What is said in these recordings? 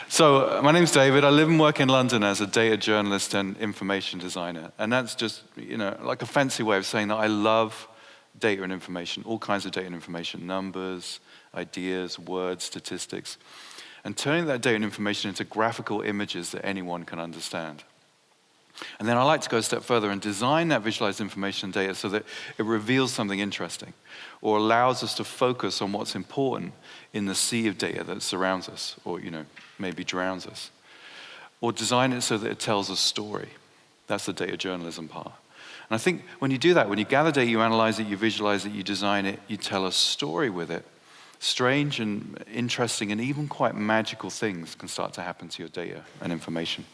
So my name's David. I live and work in London as a data journalist and information designer. And that's just, like a fancy way of saying that I love data and information, all kinds of data and information, numbers, ideas, words, statistics, and turning that data and information into graphical images that anyone can understand. And then I like to go a step further and design that visualized information and data so that it reveals something interesting or allows us to focus on what's important in the sea of data that surrounds us or, maybe drowns us. Or design it so that it tells a story. That's the data journalism part. And I think when you do that, when you gather data, you analyze it, you visualize it, you design it, you tell a story with it, strange and interesting and even quite magical things can start to happen to your data and information.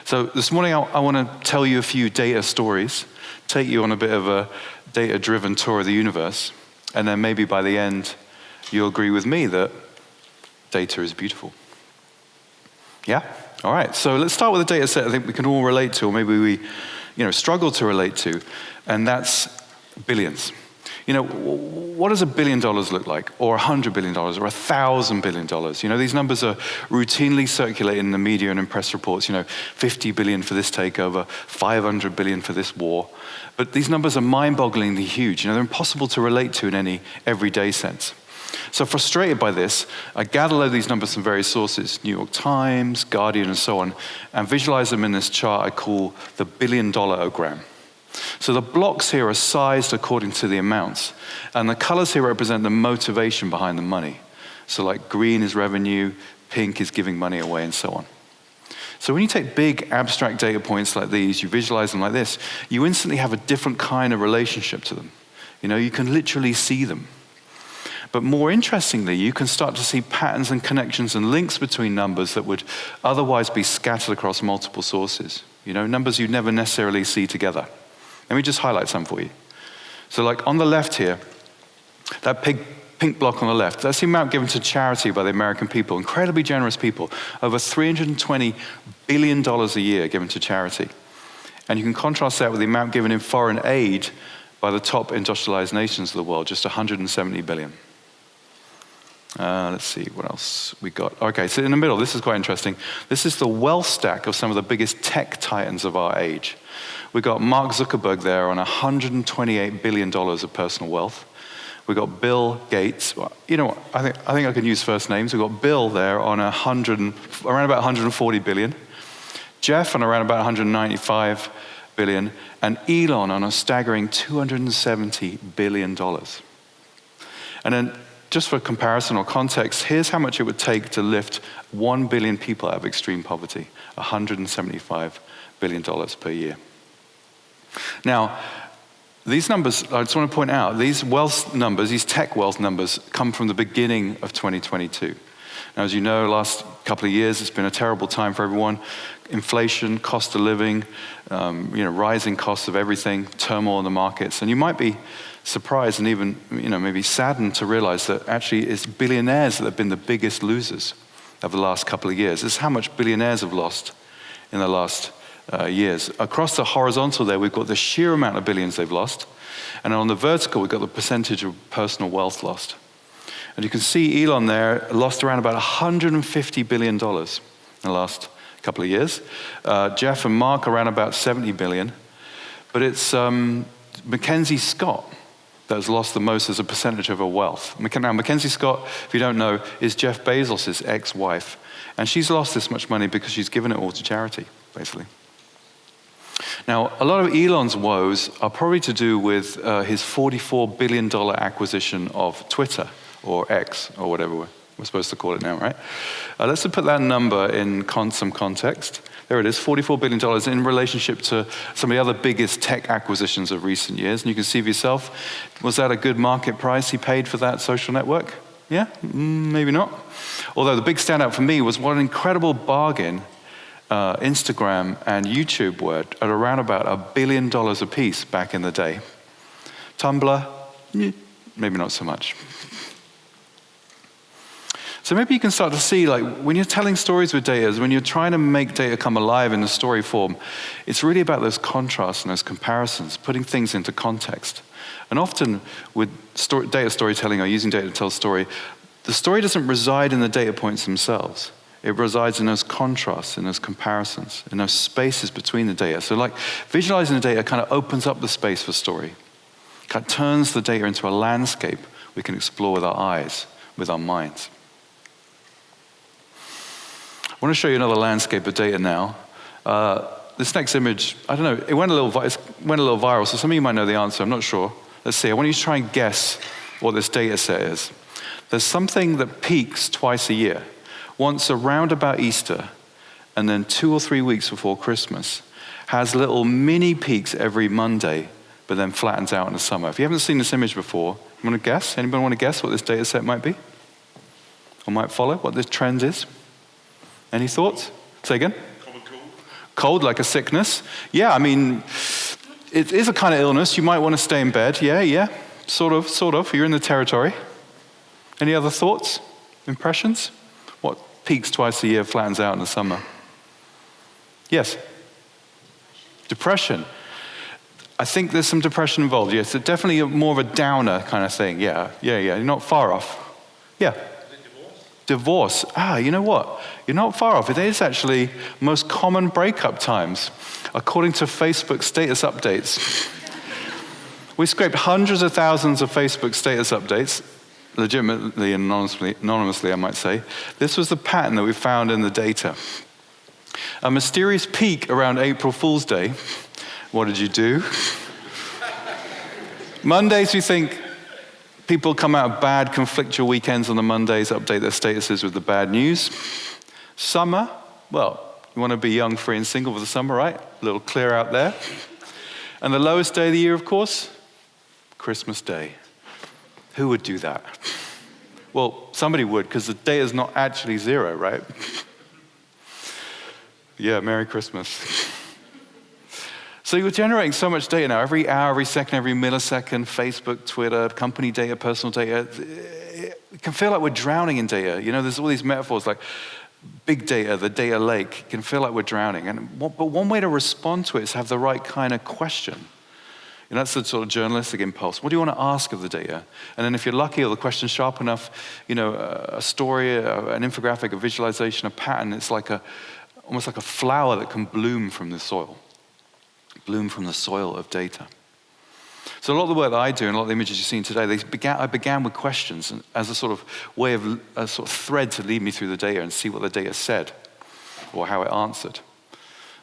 So this morning I want to tell you a few data stories, take you on a bit of a data-driven tour of the universe, and then maybe by the end you'll agree with me that data is beautiful. Yeah? All right, so let's start with a data set I think we can all relate to, or maybe we struggle to relate to, and that's billions. What does $1 billion look like, or $100 billion, or $1,000 billion? These numbers are routinely circulated in the media and in press reports. 50 billion for this takeover, 500 billion for this war. But these numbers are mind-bogglingly huge. They're impossible to relate to in any everyday sense. So frustrated by this, I gather all these numbers from various sources, New York Times, Guardian, and so on, and visualize them in this chart I call the billion-dollar-ogram. So the blocks here are sized according to the amounts, and the colors here represent the motivation behind the money. So like green is revenue, pink is giving money away, and so on. So when you take big abstract data points like these, you visualize them like this, you instantly have a different kind of relationship to them. You can literally see them. But more interestingly, you can start to see patterns and connections and links between numbers that would otherwise be scattered across multiple sources. Numbers you'd never necessarily see together. Let me just highlight some for you. So like on the left here, that pink block on the left, that's the amount given to charity by the American people, incredibly generous people, over $320 billion a year given to charity. And you can contrast that with the amount given in foreign aid by the top industrialized nations of the world, just $170 billion. Let's see what else we got. Okay, so in the middle, this is quite interesting. This is the wealth stack of some of the biggest tech titans of our age. We got Mark Zuckerberg there on $128 billion of personal wealth. We got Bill Gates. Well, I think I can use first names. We got Bill there on around about 140 billion. Jeff on around about 195 billion, and Elon on a staggering $270 billion. And then, just for comparison or context, here's how much it would take to lift 1 billion people out of extreme poverty, $175 billion per year. Now, these numbers, I just want to point out, these wealth numbers, these tech wealth numbers, come from the beginning of 2022. Now, as you know, last couple of years, it's been a terrible time for everyone. Inflation, cost of living, rising costs of everything, turmoil in the markets. And you might be surprised and even, maybe saddened to realize that actually it's billionaires that have been the biggest losers of the last couple of years. This is how much billionaires have lost in the last years. Across the horizontal there, we've got the sheer amount of billions they've lost. And on the vertical, we've got the percentage of personal wealth lost. And you can see Elon there lost around about $150 billion in the last couple of years. Jeff and Mark around about 70 billion. But it's Mackenzie Scott that has lost the most as a percentage of her wealth. Now, Mackenzie Scott, if you don't know, is Jeff Bezos' ex-wife. And she's lost this much money because she's given it all to charity, basically. Now, a lot of Elon's woes are probably to do with his $44 billion acquisition of Twitter, or X, or whatever we're supposed to call it now, right? Let's put that number in some context. There it is, $44 billion in relationship to some of the other biggest tech acquisitions of recent years. And you can see for yourself, was that a good market price he paid for that social network? Yeah, maybe not. Although the big standout for me was what an incredible bargain Instagram and YouTube were at around about $1 billion a piece back in the day. Tumblr, maybe not so much. So maybe you can start to see, like, when you're telling stories with data, when you're trying to make data come alive in the story form, it's really about those contrasts and those comparisons, putting things into context. And often with data storytelling or using data to tell a story, the story doesn't reside in the data points themselves. It resides in those contrasts, in those comparisons, in those spaces between the data. So like visualizing the data kind of opens up the space for story. Kind of turns the data into a landscape we can explore with our eyes, with our minds. I want to show you another landscape of data now. This next image, I don't know, it went a little viral, so some of you might know the answer, I'm not sure. Let's see, I want you to try and guess what this data set is. There's something that peaks twice a year, once around about Easter, and then 2 or 3 weeks before Christmas, has little mini peaks every Monday, but then flattens out in the summer. If you haven't seen this image before, you want to guess? Anybody want to guess what this data set might be? Or might follow, what this trend is? Any thoughts? Say again? Common cold. Cold, like a sickness? Yeah, I mean, it is a kind of illness. You might want to stay in bed. Yeah, sort of. You're in the territory. Any other thoughts, impressions? What peaks twice a year, flattens out in the summer? Yes? Depression. I think there's some depression involved. Yes, it's definitely more of a downer kind of thing. Yeah. You're not far off. Yeah. Divorce. You know what? You're not far off. It is actually most common breakup times, according to Facebook status updates. We scraped hundreds of thousands of Facebook status updates, legitimately and anonymously, I might say. This was the pattern that we found in the data. A mysterious peak around April Fool's Day. What did you do? Mondays, we think people come out of bad, conflictual weekends on the Mondays, update their statuses with the bad news. Summer, well, you want to be young, free, and single for the summer, right? A little clear out there. And the lowest day of the year, of course, Christmas Day. Who would do that? Well, somebody would, because the data is not actually zero, right? Yeah, Merry Christmas. So you're generating so much data now, every hour, every second, every millisecond, Facebook, Twitter, company data, personal data. It can feel like we're drowning in data. You know, there's all these metaphors like big data, the data lake. It can feel like we're drowning. But one way to respond to it is have the right kind of question. And that's the sort of journalistic impulse. What do you want to ask of the data? And then if you're lucky or the question's sharp enough, you know, a story, an infographic, a visualization, a pattern, it's like almost like a flower that can bloom from the soil. Bloom from the soil of data. So a lot of the work that I do and a lot of the images you've seen today, I began with questions as a sort of way of, a sort of thread to lead me through the data and see what the data said or how it answered.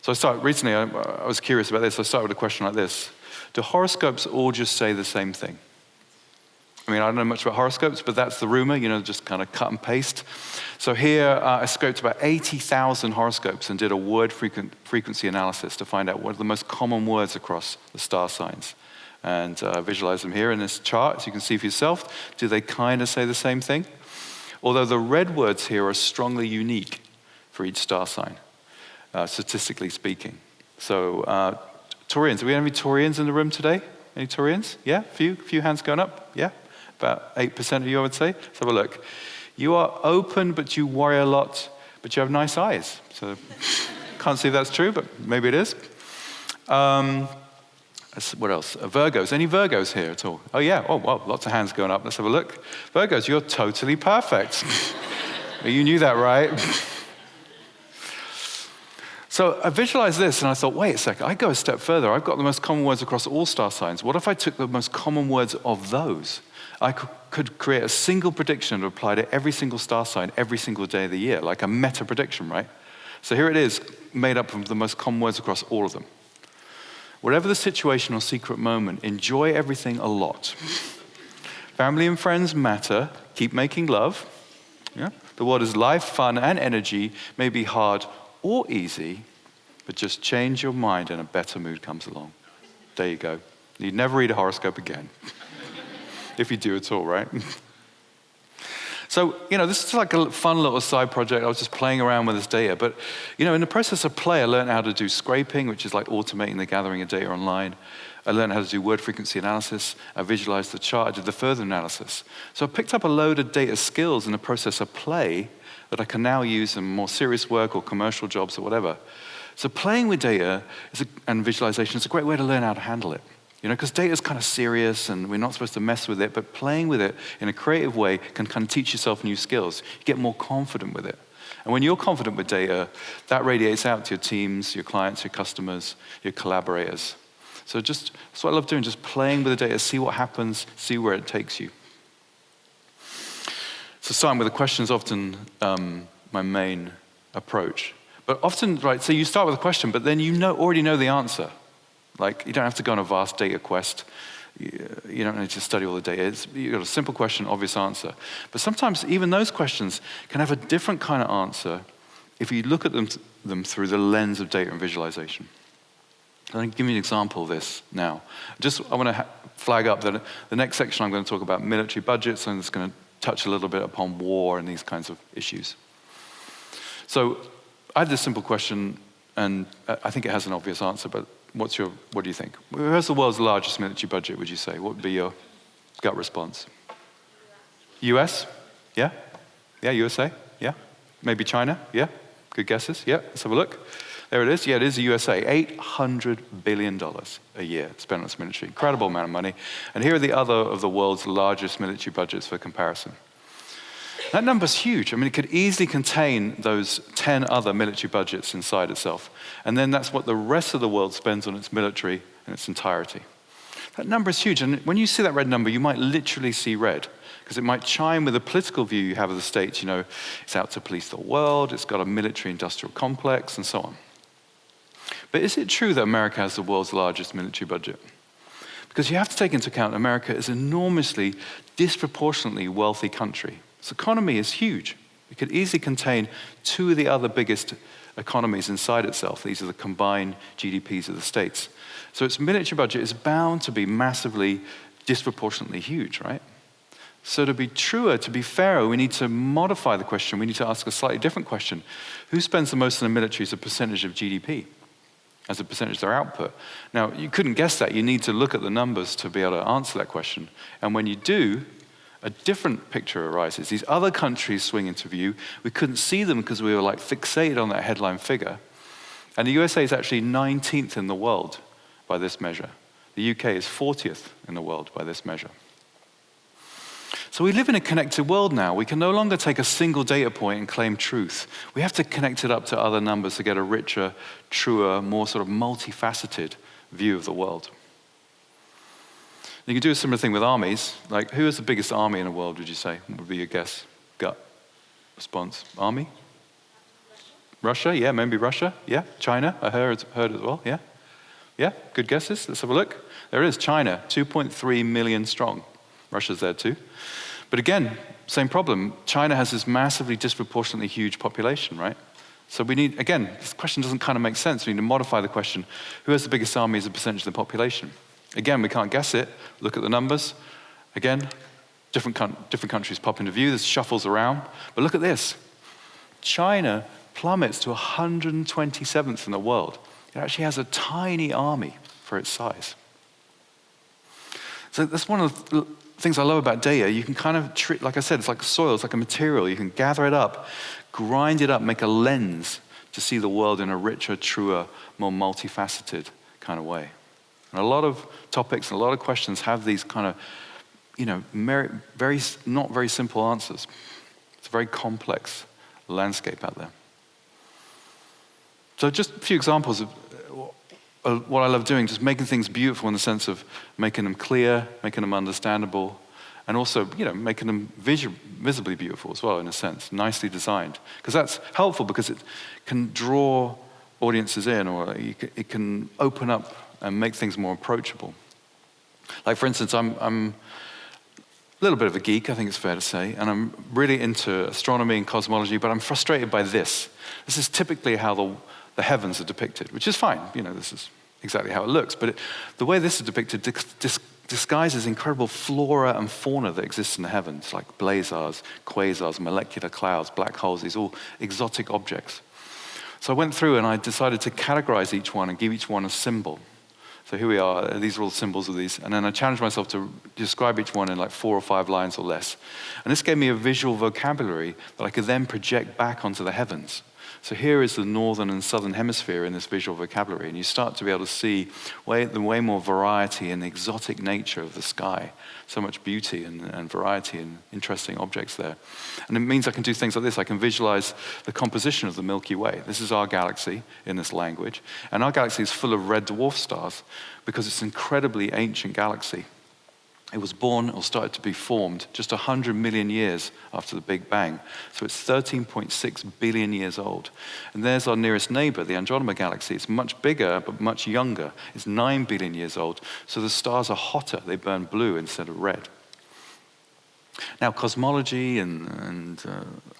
So recently I was curious about this. I started with a question like this. Do horoscopes all just say the same thing? I mean, I don't know much about horoscopes, but that's the rumor, you know, just kind of cut and paste. So here I scoped about 80,000 horoscopes and did a word frequency analysis to find out what are the most common words across the star signs. And visualize them here in this chart, so you can see for yourself. Do they kind of say the same thing? Although the red words here are strongly unique for each star sign, statistically speaking. So Taurians, do we have any Taurians in the room today? Any Taurians? Yeah, few hands going up, yeah? About 8% of you, I would say. Let's have a look. You are open, but you worry a lot, but you have nice eyes. So can't see if that's true, but maybe it is. What else? Virgos. Any Virgos here at all? Oh, yeah. Oh, well, lots of hands going up. Let's have a look. Virgos, you're totally perfect. You knew that, right? So I visualized this and I thought, wait a second, I go a step further. I've got the most common words across all star signs. What if I took the most common words of those? I could create a single prediction that would apply to every single star sign every single day of the year, like a meta prediction, right? So here it is, made up of the most common words across all of them. Whatever the situation or secret moment, enjoy everything a lot. Family and friends matter. Keep making love. Yeah? The word is life, fun, and energy may be hard or easy, but just change your mind and a better mood comes along. There you go. You'd never read a horoscope again. If you do at all, right? So, you know, this is like a fun little side project. I was just playing around with this data. But, you know, in the process of play, I learned how to do scraping, which is like automating the gathering of data online. I learned how to do word frequency analysis. I visualized the chart. I did the further analysis. So I picked up a load of data skills in the process of play that I can now use in more serious work or commercial jobs or whatever. So playing with data and visualization is a great way to learn how to handle it. You know, because data is kind of serious and we're not supposed to mess with it, but playing with it in a creative way can kind of teach yourself new skills. You get more confident with it. And when you're confident with data, that radiates out to your teams, your clients, your customers, your collaborators. So that's what I love doing, just playing with the data, see what happens, see where it takes you. So starting with the question is often my main approach. But often, right, so you start with a question, but then you already know the answer. Like, you don't have to go on a vast data quest. You don't need to study all the data. You've got a simple question, obvious answer. But sometimes even those questions can have a different kind of answer if you look at them through the lens of data and visualization. I'm going to give you an example of this now. I want to flag up that the next section I'm going to talk about military budgets, and it's going to touch a little bit upon war and these kinds of issues. So I had this simple question, and I think it has an obvious answer, but what do you think? Who has the world's largest military budget, would you say? What would be your gut response? US? Yeah? Yeah, USA? Yeah? Maybe China? Yeah? Good guesses? Yeah? Let's have a look. There it is. Yeah, it is the USA. $800 billion a year spent on its military. Incredible amount of money. And here are the other of the world's largest military budgets for comparison. That number's huge. I mean, it could easily contain those 10 other military budgets inside itself. And then that's what the rest of the world spends on its military in its entirety. That number is huge. And when you see that red number, you might literally see red, because it might chime with the political view you have of the States. You know, it's out to police the world, it's got a military-industrial complex, and so on. But is it true that America has the world's largest military budget? Because you have to take into account America is an enormously, disproportionately wealthy country. Its economy is huge. It could easily contain two of the other biggest economies inside itself. These are the combined GDPs of the states. So its military budget is bound to be massively, disproportionately huge, right? So to be truer, to be fairer, we need to modify the question. We need to ask a slightly different question. Who spends the most in the military as a percentage of GDP? As a percentage of their output? Now, you couldn't guess that. You need to look at the numbers to be able to answer that question. And when you do, a different picture arises. These other countries swing into view. We couldn't see them because we were like fixated on that headline figure. And the USA is actually 19th in the world by this measure. The UK is 40th in the world by this measure. So we live in a connected world now. We can no longer take a single data point and claim truth. We have to connect it up to other numbers to get a richer, truer, more sort of multifaceted view of the world. You can do a similar thing with armies. Like, who is the biggest army in the world, would you say? What would be your guess? Gut response. Army? Russia? Yeah, maybe Russia. Yeah. China? I heard as well. Yeah. Yeah, good guesses. Let's have a look. There it is, China, 2.3 million strong. Russia's there too. But again, same problem. China has this massively disproportionately huge population, right? So we need, again, this question doesn't kind of make sense. We need to modify the question. Who has the biggest army as a percentage of the population? Again, we can't guess it. Look at the numbers. Again, different countries pop into view. This shuffles around. But look at this. China plummets to 127th in the world. It actually has a tiny army for its size. So that's one of the things I love about data. You can kind of treat, like I said, it's like soil, it's like a material. You can gather it up, grind it up, make a lens to see the world in a richer, truer, more multifaceted kind of way. And a lot of topics and a lot of questions have these kind of, not very simple answers. It's a very complex landscape out there. So just a few examples of what I love doing, just making things beautiful in the sense of making them clear, making them understandable, and also, making them visibly beautiful as well, in a sense, nicely designed. Because that's helpful because it can draw audiences in, or it can open up and make things more approachable. Like, for instance, I'm a little bit of a geek, I think it's fair to say, and I'm really into astronomy and cosmology, but I'm frustrated by this. This is typically how the heavens are depicted, which is fine. This is exactly how it looks. But the way this is depicted disguises incredible flora and fauna that exists in the heavens, like blazars, quasars, molecular clouds, black holes, these all exotic objects. So I went through and I decided to categorize each one and give each one a symbol. So here we are, these are all symbols of these. And then I challenged myself to describe each one in like 4 or 5 lines or less. And this gave me a visual vocabulary that I could then project back onto the heavens. So here is the northern and southern hemisphere in this visual vocabulary, and you start to be able to see the way more variety and the exotic nature of the sky. So much beauty and variety and interesting objects there. And it means I can do things like this. I can visualize the composition of the Milky Way. This is our galaxy in this language. And our galaxy is full of red dwarf stars because it's an incredibly ancient galaxy. It was born or started to be formed just 100 million years after the Big Bang. So it's 13.6 billion years old. And there's our nearest neighbor, the Andromeda Galaxy. It's much bigger, but much younger. It's 9 billion years old. So the stars are hotter. They burn blue instead of red. Now, cosmology and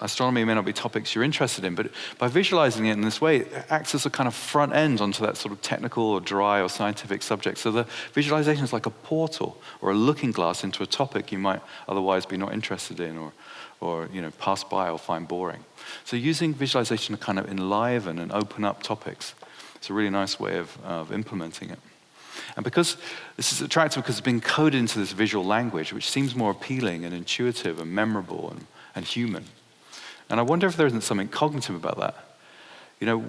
astronomy may not be topics you're interested in, but by visualizing it in this way, it acts as a kind of front end onto that sort of technical or dry or scientific subject. So the visualization is like a portal or a looking glass into a topic you might otherwise be not interested in or pass by or find boring. So using visualization to kind of enliven and open up topics, it's a really nice way of implementing it. And because this is attractive because it's been coded into this visual language, which seems more appealing and intuitive and memorable and human. And I wonder if there isn't something cognitive about that.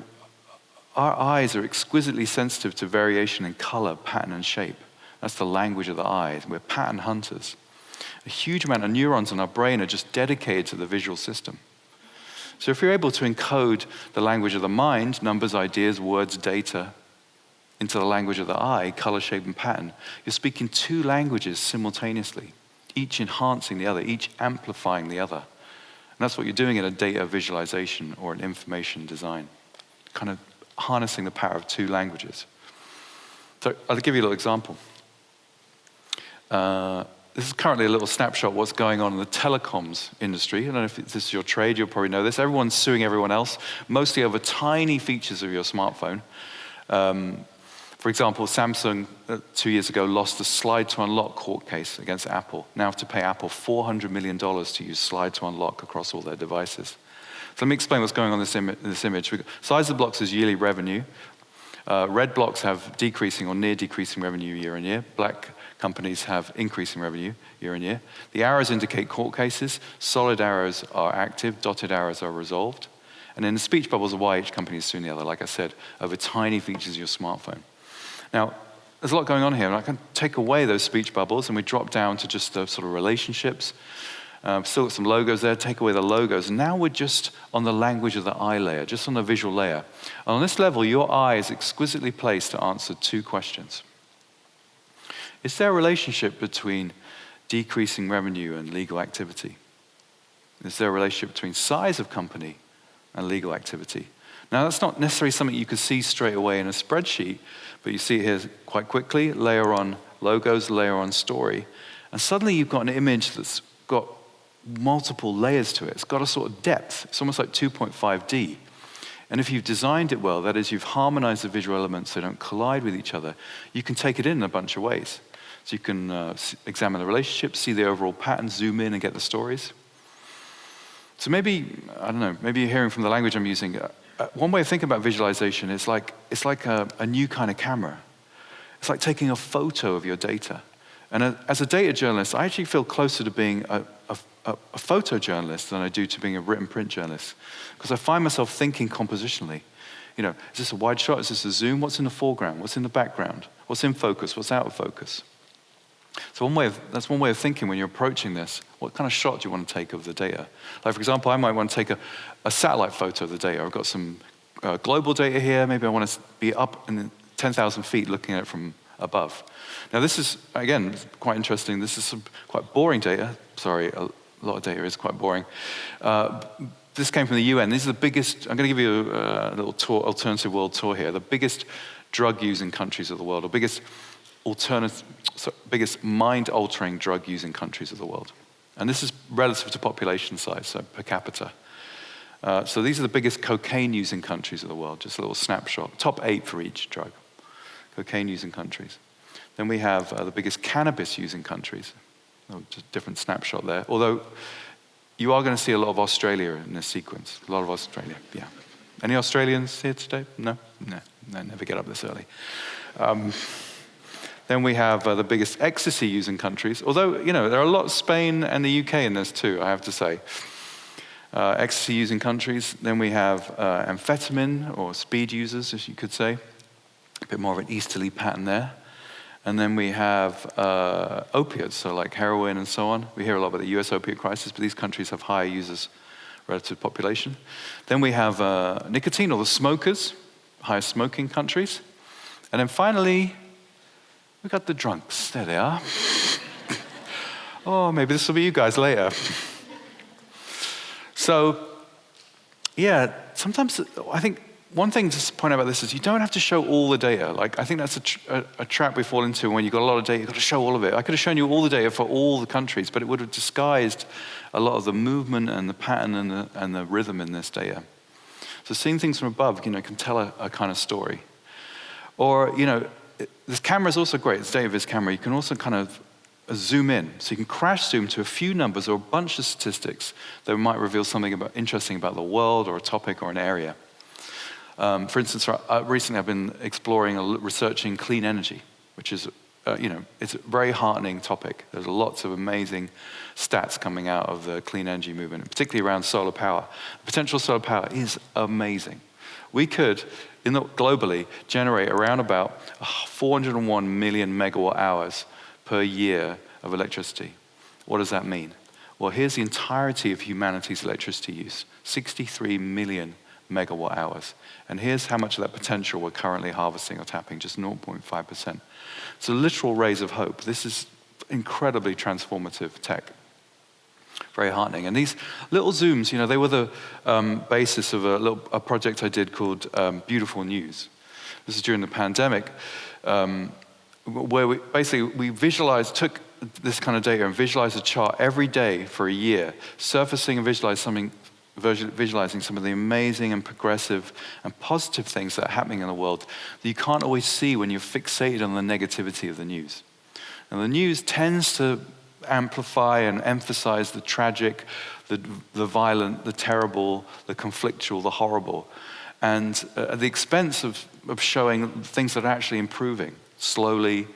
Our eyes are exquisitely sensitive to variation in color, pattern, and shape. That's the language of the eye. We're pattern hunters. A huge amount of neurons in our brain are just dedicated to the visual system. So if you're able to encode the language of the mind, numbers, ideas, words, data, into the language of the eye, color, shape, and pattern, you're speaking two languages simultaneously, each enhancing the other, each amplifying the other. And that's what you're doing in a data visualization or an information design, kind of harnessing the power of two languages. So I'll give you a little example. This is currently a little snapshot of what's going on in the telecoms industry. I don't know if this is your trade, you'll probably know this. Everyone's suing everyone else, mostly over tiny features of your smartphone. For example, Samsung 2 years ago lost the slide to unlock court case against Apple. Now have to pay Apple $400 million to use slide to unlock across all their devices. So let me explain what's going on in this image. Size of blocks is yearly revenue. Red blocks have decreasing or near decreasing revenue year on year. Black companies have increasing revenue year on year. The arrows indicate court cases. Solid arrows are active. Dotted arrows are resolved. And then the speech bubbles are why each company is suing the other, like I said, over tiny features of your smartphone. Now, there's a lot going on here, and I can take away those speech bubbles, and we drop down to just the sort of relationships. Still got some logos there, take away the logos. And now we're just on the language of the eye layer, just on the visual layer. And on this level, your eye is exquisitely placed to answer two questions. Is there a relationship between decreasing revenue and legal activity? Is there a relationship between size of company and legal activity? Now, that's not necessarily something you could see straight away in a spreadsheet, but you see it here quite quickly. Layer on logos, layer on story. And suddenly you've got an image that's got multiple layers to it. It's got a sort of depth. It's almost like 2.5D. And if you've designed it well, that is, you've harmonized the visual elements so they don't collide with each other, you can take it in a bunch of ways. So you can examine the relationships, see the overall pattern, zoom in and get the stories. So maybe, I don't know, maybe you're hearing from the language I'm using. One way of thinking about visualization is it's like a new kind of camera. It's like taking a photo of your data. And as a data journalist, I actually feel closer to being a photojournalist than I do to being a written print journalist. Because I find myself thinking compositionally. Is this a wide shot? Is this a zoom? What's in the foreground? What's in the background? What's in focus? What's out of focus? So that's one way of thinking when you're approaching this. What kind of shot do you want to take of the data? Like, for example, I might want to take a satellite photo of the data. I've got some global data here. Maybe I want to be up in 10,000 feet looking at it from above. Now, this is, again, quite interesting. This is some quite boring data. Sorry, a lot of data is quite boring. This came from the UN. These are the biggest, I'm going to give you a little tour, alternative world tour here. The biggest drug-using countries of the world, or biggest mind-altering drug-using countries of the world. And this is relative to population size, so per capita. So these are the biggest cocaine-using countries of the world, just a little snapshot. Top 8 for each drug, cocaine-using countries. Then we have the biggest cannabis-using countries. Just a different snapshot there. Although you are going to see a lot of Australia in this sequence. A lot of Australia, yeah. Any Australians here today? No, never get up this early. Then we have the biggest ecstasy-using countries. Although, there are a lot of Spain and the UK in this too, I have to say. ecstasy-using countries. Then we have amphetamine, or speed users, as you could say. A bit more of an easterly pattern there. And then we have opiates, so like heroin and so on. We hear a lot about the US opiate crisis, but these countries have higher users relative to population. Then we have nicotine, or the smokers, higher smoking countries. And then finally, we got the drunks. There they are. Oh, maybe this will be you guys later. So, yeah, sometimes I think one thing to point out about this is you don't have to show all the data. Like, I think that's a trap we fall into when you've got a lot of data. You've got to show all of it. I could have shown you all the data for all the countries, but it would have disguised a lot of the movement and the pattern and the rhythm in this data. So seeing things from above, can tell a kind of story. Or, this camera is also great. It's a data-viz camera. You can also kind of zoom in. So you can crash zoom to a few numbers or a bunch of statistics that might reveal something interesting about the world or a topic or an area. For instance, recently I've been researching clean energy, which is, it's a very heartening topic. There's lots of amazing stats coming out of the clean energy movement, particularly around solar power. The potential solar power is amazing. We could, globally, generate around about 401 million megawatt hours per year of electricity. What does that mean? Well, here's the entirety of humanity's electricity use, 63 million megawatt hours. And here's how much of that potential we're currently harvesting or tapping, just 0.5%. It's a literal rays of hope. This is incredibly transformative tech. Very heartening. And these little zooms, they were the basis of a project I did called Beautiful News. This is during the pandemic, where we took this kind of data and visualized a chart every day for a year, surfacing and visualizing some of the amazing and progressive and positive things that are happening in the world that you can't always see when you're fixated on the negativity of the news. And the news tends to amplify and emphasize the tragic, the violent, the terrible, the conflictual, the horrible, and at the expense of showing things that are actually improving slowly,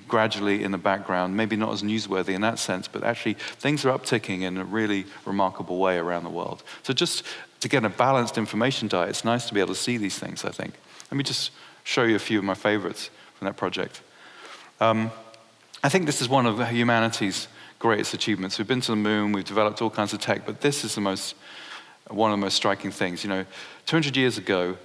gradually in the background, maybe not as newsworthy in that sense, but actually things are upticking in a really remarkable way around the world. So just to get a balanced information diet, it's nice to be able to see these things, I think. Let me just show you a few of my favorites from that project. I think this is one of humanity's greatest achievements. We've been to the moon, we've developed all kinds of tech, but this is one of the most striking things. 200 years ago,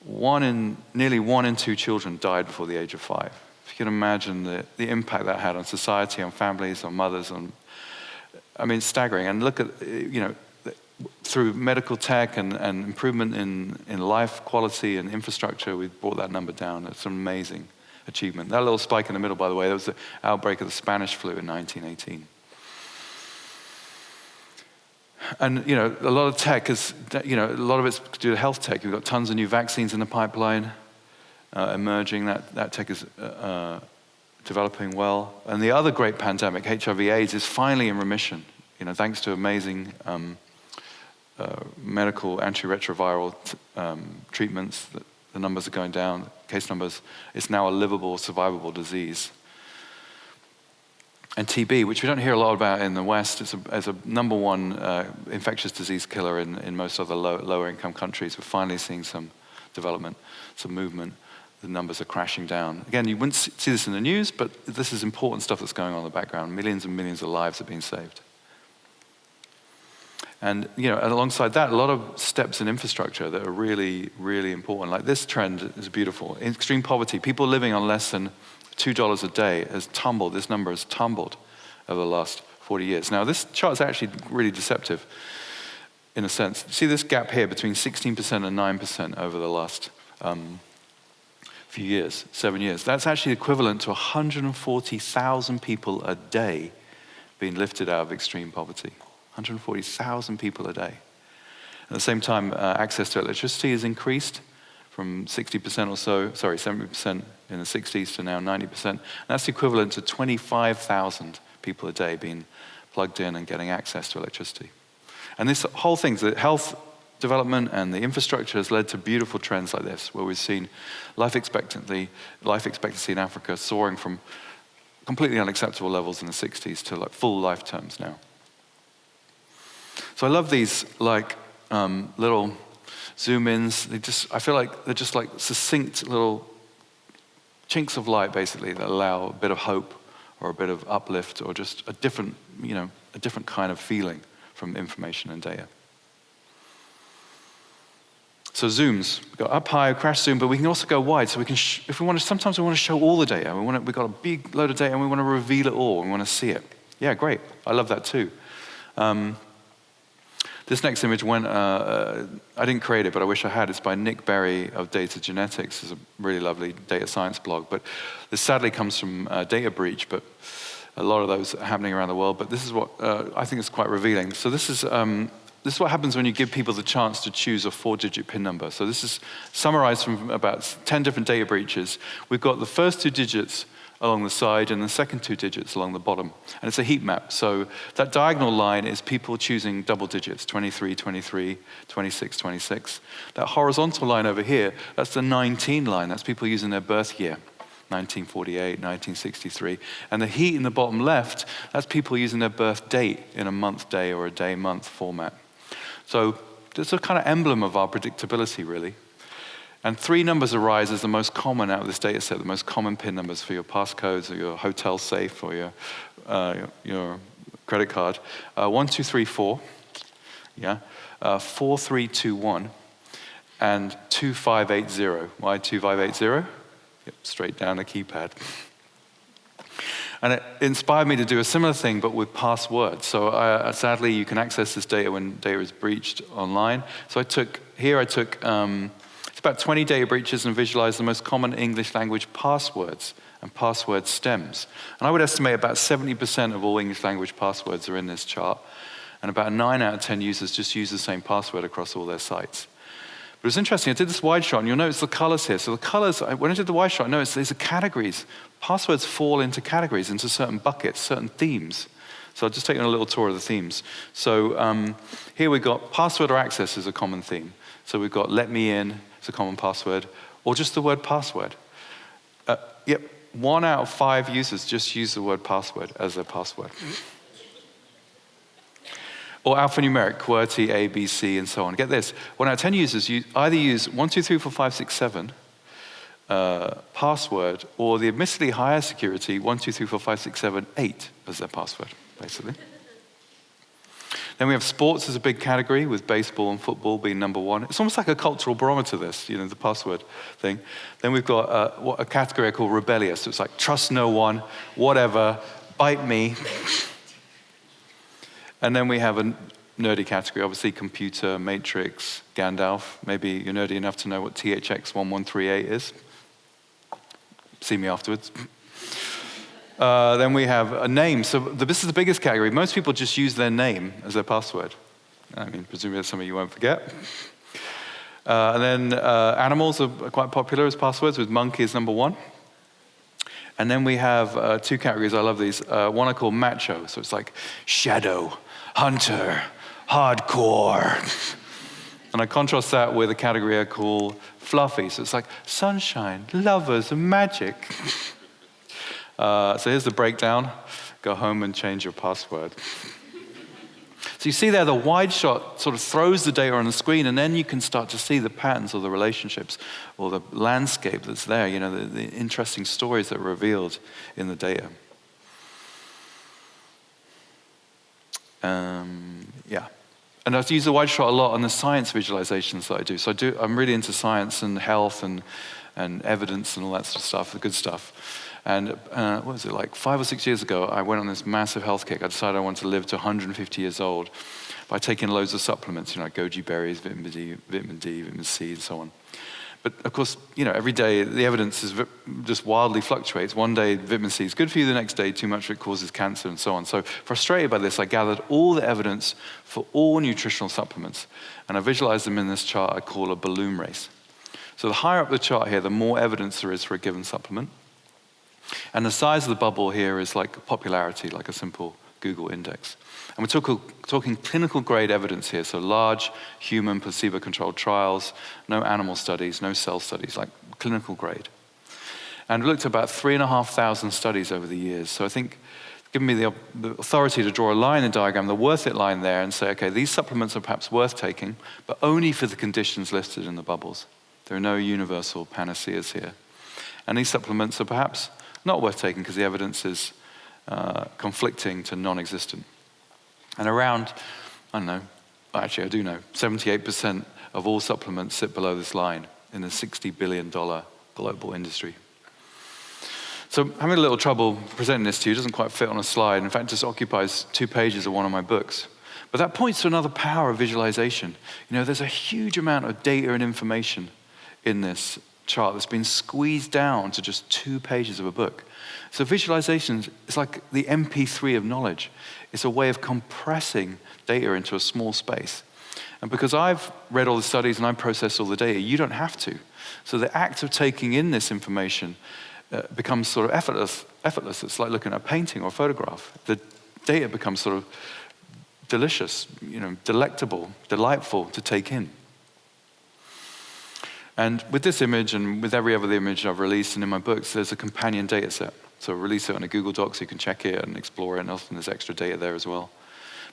nearly one in two children died before the age of 5. If you can imagine the impact that had on society, on families, on mothers, it's staggering. And look at, through medical tech and improvement in life quality and infrastructure, we've brought that number down. It's an amazing achievement. That little spike in the middle, by the way, that was the outbreak of the Spanish flu in 1918. And, a lot of tech is, a lot of it's to do with health tech. We've got tons of new vaccines in the pipeline emerging. That tech is developing well. And the other great pandemic, HIV/AIDS, is finally in remission, thanks to amazing medical antiretroviral treatments. The numbers are going down, case numbers. It's now a livable, survivable disease. And TB, which we don't hear a lot about in the West, is a number one infectious disease killer in most other lower income countries. We're finally seeing some development, some movement. The numbers are crashing down. Again, you wouldn't see this in the news, but this is important stuff that's going on in the background. Millions and millions of lives are being saved. And alongside that, a lot of steps in infrastructure that are really, really important. Like this trend is beautiful. In extreme poverty, people living on less than $2 a day this number has tumbled over the last 40 years. Now, this chart is actually really deceptive in a sense. See this gap here between 16% and 9% over the last few years, 7 years. That's actually equivalent to 140,000 people a day being lifted out of extreme poverty. 140,000 people a day. At the same time, access to electricity has increased from 60% or so, 70% in the 60s to now 90%. And that's equivalent to 25,000 people a day being plugged in and getting access to electricity. And this whole thing, the health development and the infrastructure has led to beautiful trends like this, where we've seen life expectancy in Africa soaring from completely unacceptable levels in the 60s to like full life terms now. So I love these like little zoom-ins. I feel like they're just like succinct little chinks of light, basically, that allow a bit of hope or a bit of uplift or just a different kind of feeling from information and data. So zooms, we've got up high, crash zoom, but we can also go wide. So we can, if we want to, sometimes we want to show all the data. We've got a big load of data and we want to reveal it all. We want to see it. Yeah, great. I love that too. This next image I didn't create it, but I wish I had. It's by Nick Berry of Data Genetics. It's a really lovely data science blog. But this sadly comes from data breach, but a lot of those are happening around the world. But this is what I think is quite revealing. So this is what happens when you give people the chance to choose a 4-digit PIN number. So this is summarized from about 10 different data breaches. We've got the first 2 digits along the side and the second 2 digits along the bottom. And it's a heat map. So that diagonal line is people choosing double digits, 23, 23, 26, 26. That horizontal line over here, that's the 19 line. That's people using their birth year, 1948, 1963. And the heat in the bottom left, that's people using their birth date in a month day or a day month format. So it's a kind of emblem of our predictability, really. And 3 numbers arise as the most common out of this data set, the most common PIN numbers for your passcodes or your hotel safe or your credit card. 1, 2, 3, 4, 4, 3, 2, 1, and 2580. Why 2580? Yep, straight down the keypad. And it inspired me to do a similar thing, but with passwords. So sadly, you can access this data when data is breached online. So I took it's about 20 data breaches and visualized the most common English language passwords and password stems. And I would estimate about 70% of all English language passwords are in this chart. And about 9 out of 10 users just use the same password across all their sites. But it's interesting, I did this wide shot, and you'll notice the colors here. So the colors, when I did the wide shot, I noticed these are categories. Passwords fall into categories, into certain buckets, certain themes. So I'll just take you on a little tour of the themes. So here we've got password or access is a common theme. So we've got let me in, it's a common password, or just the word password. 1 out of 5 users just use the word password as their password. Or alphanumeric, QWERTY, A, B, C, and so on. Get this, 1 out of 10 users either use 1, 2, 3, 4, 5, 6, 7 password, or the admittedly higher security 1, 2, 3, 4, 5, 6, 7, 8 as their password, basically. Then we have sports as a big category, with baseball and football being number 1. It's almost like a cultural barometer, this, the password thing. Then we've got a category I call rebellious. So it's like trust no one, whatever, bite me. And then we have a nerdy category, obviously computer, matrix, Gandalf. Maybe you're nerdy enough to know what THX 1138 is. See me afterwards. Then we have a name. So this is the biggest category. Most people just use their name as their password. I mean, presumably that's something you won't forget. And then animals are quite popular as passwords, with monkey as number 1. And then we have 2 categories. I love these. One I call macho. So it's like shadow, hunter, hardcore. And I contrast that with a category I call fluffy. So it's like sunshine, lovers, and magic. So here's the breakdown. Go home and change your password. So you see there, the wide shot sort of throws the data on the screen, and then you can start to see the patterns or the relationships or the landscape that's there, the interesting stories that are revealed in the data. And I use the wide shot a lot on the science visualizations that I do. So I'm really into science and health and evidence and all that sort of stuff, the good stuff. And what was it, like 5 or 6 years ago, I went on this massive health kick. I decided I wanted to live to 150 years old by taking loads of supplements, like goji berries, vitamin D, vitamin C, and so on. But of course, every day the evidence is just wildly fluctuates. One day vitamin C is good for you, the next day too much of it causes cancer, and so on. So frustrated by this, I gathered all the evidence for all nutritional supplements, and I visualized them in this chart I call a balloon race. So the higher up the chart here, the more evidence there is for a given supplement. And the size of the bubble here is like popularity, like a simple Google index. And we're talking clinical grade evidence here, so large human placebo-controlled trials, no animal studies, no cell studies, like clinical grade. And we looked at about 3,500 studies over the years. So I think given me the authority to draw a line in the diagram, the worth it line there, and say, okay, these supplements are perhaps worth taking, but only for the conditions listed in the bubbles. There are no universal panaceas here. And these supplements are perhaps not worth taking because the evidence is conflicting to non-existent. And around, I don't know, actually I do know, 78% of all supplements sit below this line in a $60 billion global industry. So I'm having a little trouble presenting this to you. It doesn't quite fit on a slide. In fact, it just occupies 2 pages of one of my books. But that points to another power of visualization. You know, there's a huge amount of data and information in this chart that's been squeezed down to just 2 pages of a book. So visualization is like the MP3 of knowledge. It's a way of compressing data into a small space. And because I've read all the studies and I process all the data, you don't have to. So the act of taking in this information becomes sort of effortless. It's like looking at a painting or a photograph. The data becomes sort of delicious, you know, delectable, delightful to take in. And with this image and with every other image I've released and in my books, there's a companion data set. So I release it on a Google Doc so you can check it and explore it, and often there's extra data there as well.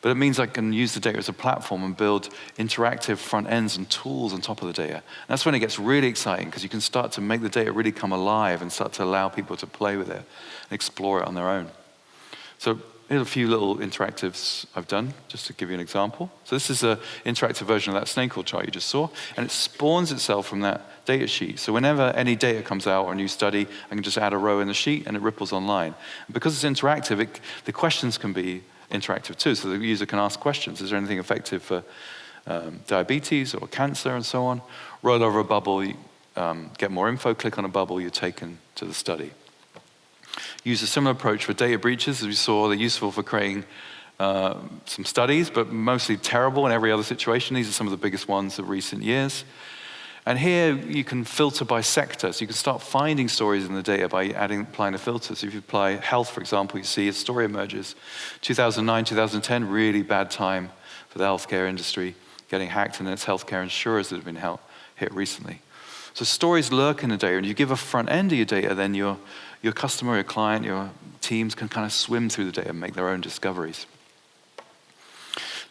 But it means I can use the data as a platform and build interactive front ends and tools on top of the data. And that's when it gets really exciting, because you can start to make the data really come alive and start to allow people to play with it and explore it on their own. So here's a few little interactives I've done, just to give you an example. So this is an interactive version of that snake oil chart you just saw, and it spawns itself from that data sheet. So whenever any data comes out or a new study, I can just add a row in the sheet and it ripples online. And because it's interactive, the questions can be interactive too, so the user can ask questions. Is there anything effective for diabetes or cancer and so on? Roll over a bubble, you, get more info, click on a bubble, you're taken to the study. Use a similar approach for data breaches. As we saw, they're useful for creating some studies, but mostly terrible in every other situation. These are some of the biggest ones of recent years. And here you can filter by sector. So you can start finding stories in the data by applying the filters. If you apply health, for example, you see a story emerges. 2009, 2010, really bad time for the healthcare industry, getting hacked, and it's healthcare insurers that have been hit recently. So stories lurk in the data, and you give a front end of your data, then your customer, your client, your teams can kind of swim through the data and make their own discoveries.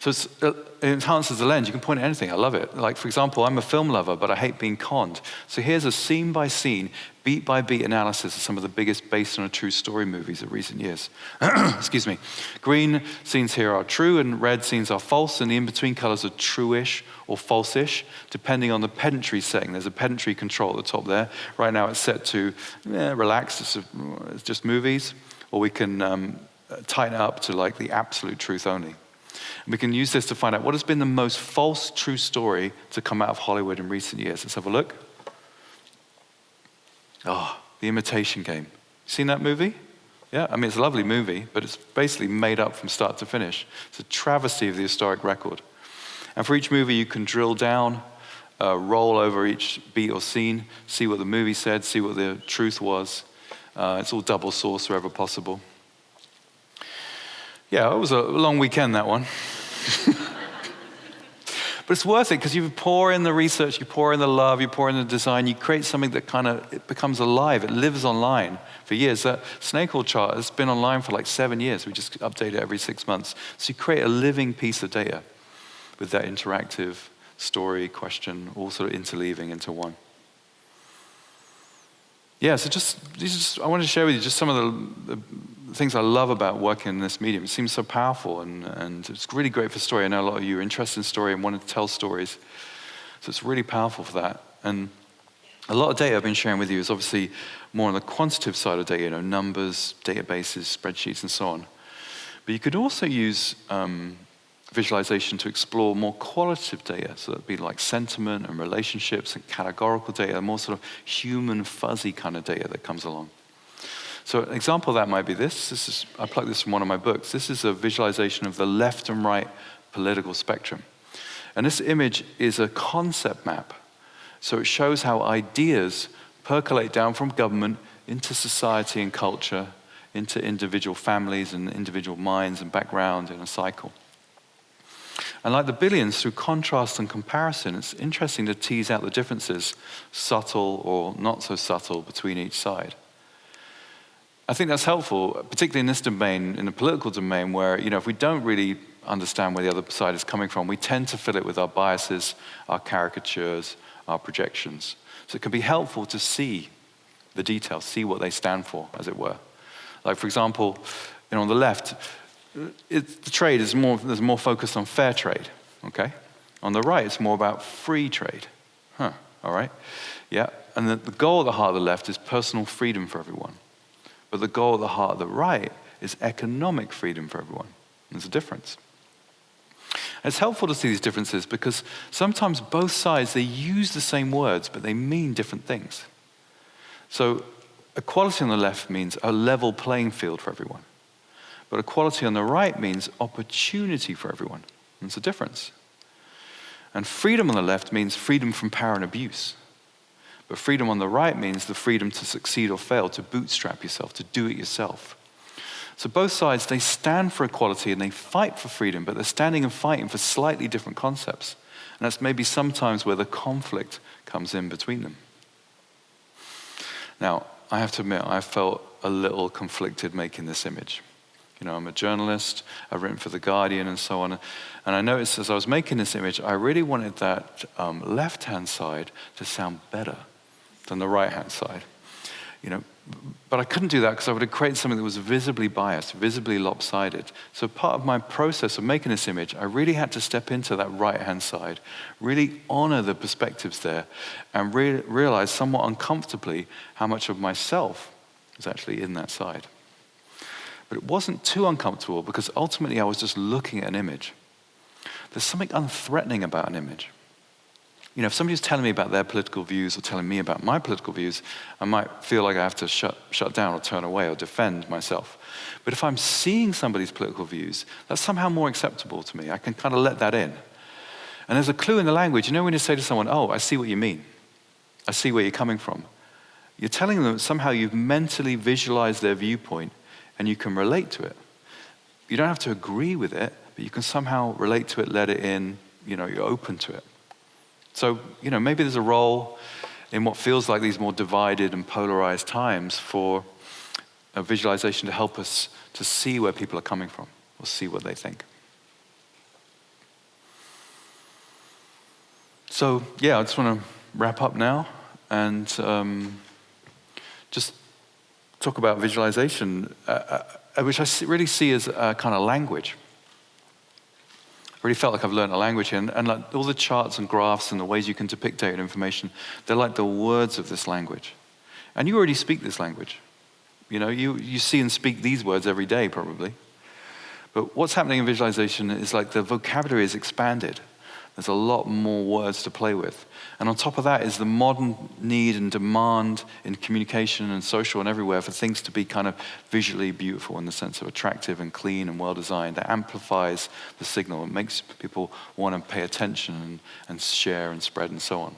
So it enhances the lens. You can point at anything. I love it. Like, for example, I'm a film lover, but I hate being conned. So here's a scene-by-scene, beat-by-beat analysis of some of the biggest based-on-a-true story movies of recent years. Excuse me. Green scenes here are true, and red scenes are false, and the in-between colors are true-ish or false-ish, depending on the pedantry setting. There's a pedantry control at the top there. Right now it's set to relax, it's just movies, or we can tighten it up to like the absolute truth only. We can use this to find out what has been the most false true story to come out of Hollywood in recent years. Let's have a look. Oh, The Imitation Game. Seen that movie? Yeah, I mean, it's a lovely movie, but it's basically made up from start to finish. It's a travesty of the historic record. And for each movie, you can drill down, roll over each beat or scene, see what the movie said, see what the truth was. It's all double source wherever possible. Yeah, it was a long weekend, that one. But it's worth it, because you pour in the research, you pour in the love, you pour in the design, you create something that it becomes alive. It lives online for years. That snake oil chart has been online for like 7 years. We just update it every 6 months. So you create a living piece of data with that interactive story, question, all sort of interleaving into one. Yeah, so I wanted to share with you just some of the things I love about working in this medium. It seems so powerful, and it's really great for story. I know a lot of you are interested in story and want to tell stories. So it's really powerful for that. And a lot of data I've been sharing with you is obviously more on the quantitative side of data, numbers, databases, spreadsheets, and so on. But you could also use visualization to explore more qualitative data. So that'd be like sentiment and relationships and categorical data, more sort of human, fuzzy kind of data that comes along. So an example of that might be this. I plucked this from one of my books. This is a visualization of the left and right political spectrum. And this image is a concept map. So it shows how ideas percolate down from government into society and culture, into individual families and individual minds and background in a cycle. And like the billions, through contrast and comparison, it's interesting to tease out the differences, subtle or not so subtle, between each side. I think that's helpful, particularly in this domain, in the political domain, where if we don't really understand where the other side is coming from, we tend to fill it with our biases, our caricatures, our projections. So it can be helpful to see the details, see what they stand for, as it were. Like, for example, on the left, the trade is there's more focus on fair trade, okay? On the right, it's more about free trade. All right? Yeah, and the goal at the heart of the left is personal freedom for everyone. But the goal at the heart of the right is economic freedom for everyone. There's a difference. And it's helpful to see these differences because sometimes both sides, they use the same words, but they mean different things. So equality on the left means a level playing field for everyone. But equality on the right means opportunity for everyone. There's a difference. And freedom on the left means freedom from power and abuse. But freedom on the right means the freedom to succeed or fail, to bootstrap yourself, to do it yourself. So both sides, they stand for equality and they fight for freedom, but they're standing and fighting for slightly different concepts. And that's maybe sometimes where the conflict comes in between them. Now, I have to admit, I felt a little conflicted making this image. I'm a journalist, I've written for The Guardian and so on. And I noticed as I was making this image, I really wanted that left-hand side to sound better than the right-hand side. But I couldn't do that because I would have created something that was visibly biased, visibly lopsided. So part of my process of making this image, I really had to step into that right-hand side, really honor the perspectives there, and realize somewhat uncomfortably how much of myself is actually in that side. But it wasn't too uncomfortable because ultimately I was just looking at an image. There's something unthreatening about an image. If somebody's telling me about their political views or telling me about my political views, I might feel like I have to shut down or turn away or defend myself. But if I'm seeing somebody's political views, that's somehow more acceptable to me. I can kind of let that in. And there's a clue in the language. When you say to someone, oh, I see what you mean. I see where you're coming from. You're telling them that somehow you've mentally visualized their viewpoint and you can relate to it. You don't have to agree with it, but you can somehow relate to it, let it in, you're open to it. So, maybe there's a role in what feels like these more divided and polarized times for a visualization to help us to see where people are coming from or see what they think. So, I just want to wrap up now and just talk about visualization, which I really see as a kind of language. I really felt like I've learned a language here, and like all the charts and graphs and the ways you can depict data and information, they're like the words of this language. And you already speak this language. You see and speak these words every day probably. But what's happening in visualization is like the vocabulary is expanded. There's a lot more words to play with. And on top of that is the modern need and demand in communication and social and everywhere for things to be kind of visually beautiful in the sense of attractive and clean and well-designed. That amplifies the signal. It makes people want to pay attention and share and spread and so on.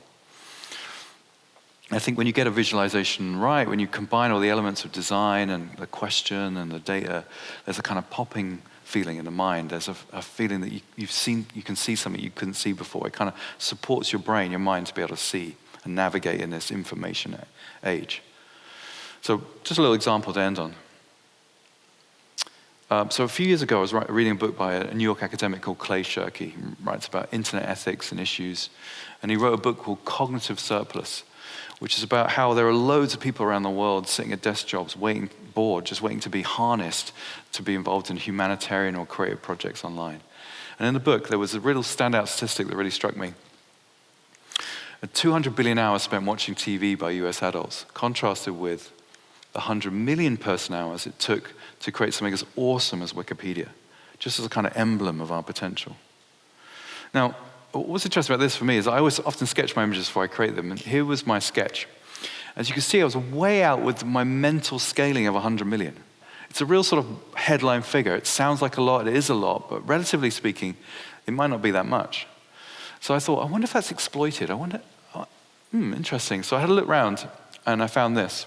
I think when you get a visualization right, when you combine all the elements of design and the question and the data, there's a kind of popping feeling in the mind. There's a feeling that you can see something you couldn't see before. It kind of supports your brain, your mind to be able to see and navigate in this information age. So just a little example to end on. So a few years ago, I was reading a book by a New York academic called Clay Shirky. He writes about internet ethics and issues. And he wrote a book called Cognitive Surplus, which is about how there are loads of people around the world sitting at desk jobs, bored, just waiting to be harnessed to be involved in humanitarian or creative projects online. And in the book, there was a real standout statistic that really struck me. 200 billion hours spent watching TV by US adults, contrasted with 100 million person hours it took to create something as awesome as Wikipedia, just as a kind of emblem of our potential. Now, what's interesting about this for me is I always often sketch my images before I create them, and here was my sketch. As you can see, I was way out with my mental scaling of 100 million. It's a real sort of headline figure. It sounds like a lot, it is a lot, but relatively speaking, it might not be that much. So I thought, I wonder if that's exploited. Interesting. So I had a look around, and I found this.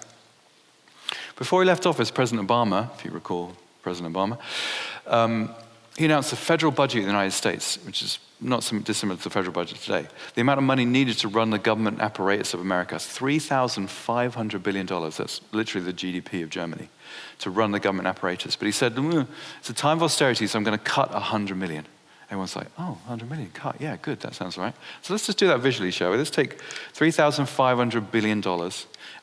Before he left office, President Obama, if you recall President Obama, he announced the federal budget of the United States, which is not dissimilar to the federal budget today. The amount of money needed to run the government apparatus of America, $3,500 billion. That's literally the GDP of Germany, to run the government apparatus. But he said, it's a time of austerity, so I'm going to cut 100 million. Everyone's like, oh, 100 million cut. Yeah, good, that sounds right. So let's just do that visually, shall we? Let's take $3,500 billion,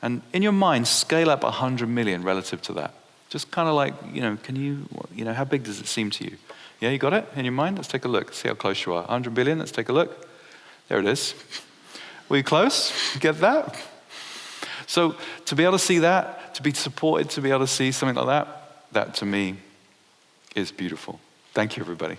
and in your mind, scale up 100 million relative to that. Just kind of like, how big does it seem to you? Yeah, you got it in your mind? Let's take a look. See how close you are. 100 billion, let's take a look. There it is. Were you close? Get that? So to be able to see that, to be supported, to be able to see something like that, that to me is beautiful. Thank you, everybody.